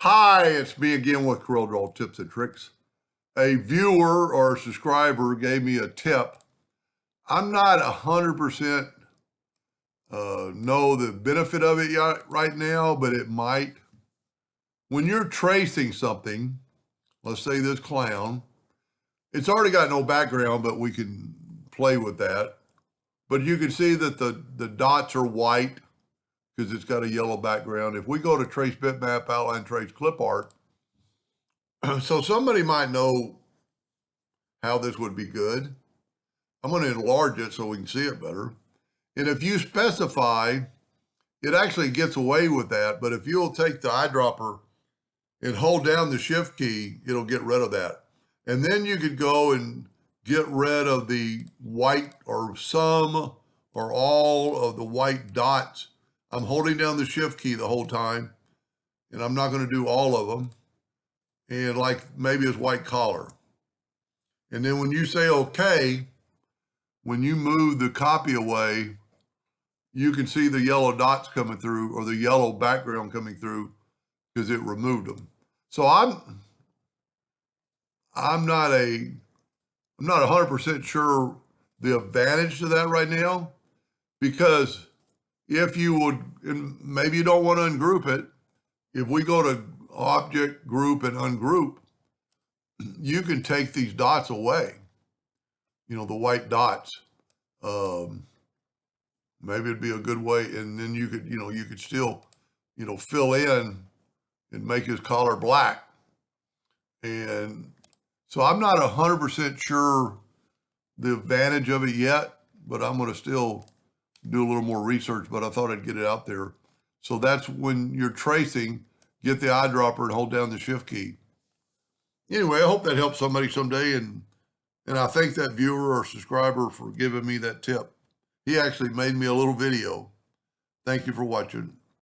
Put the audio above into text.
Hi, it's me again with Corel Draw Tips and Tricks. A viewer or a subscriber gave me a tip. I'm not 100% know the benefit of it yet right now, but it might. When you're tracing something, let's say this clown, it's already got no background, but we can play with that. But you can see that the dots are white because it's got a yellow background. If we go to Trace Bitmap, Outline Trace Clip Art, so somebody might know how this would be good. I'm going to enlarge it so we can see it better. And if you specify, it actually gets away with that. But if you'll take the eyedropper and hold down the shift key, it'll get rid of that. And then you could go and get rid of the white or some or all of the white dots. I'm holding down the shift key the whole time, and I'm not going to do all of them. And like maybe it's white collar. And then when you say okay, when you move the copy away, you can see the yellow dots coming through or the yellow background coming through because it removed them. So I'm not 100% sure the advantage to that right now, because if you would, and maybe you don't want to ungroup it, if we go to object group and ungroup, you can take these dots away, the white dots. Maybe it'd be a good way. And then you could still, fill in and make his collar black. And so I'm not 100% sure the advantage of it yet, but I'm going to still do a little more research, but I thought I'd get it out there. So that's when you're tracing, get the eyedropper and hold down the shift key. Anyway, I hope that helps somebody someday. And I thank that viewer or subscriber for giving me that tip. He actually made me a little video. Thank you for watching.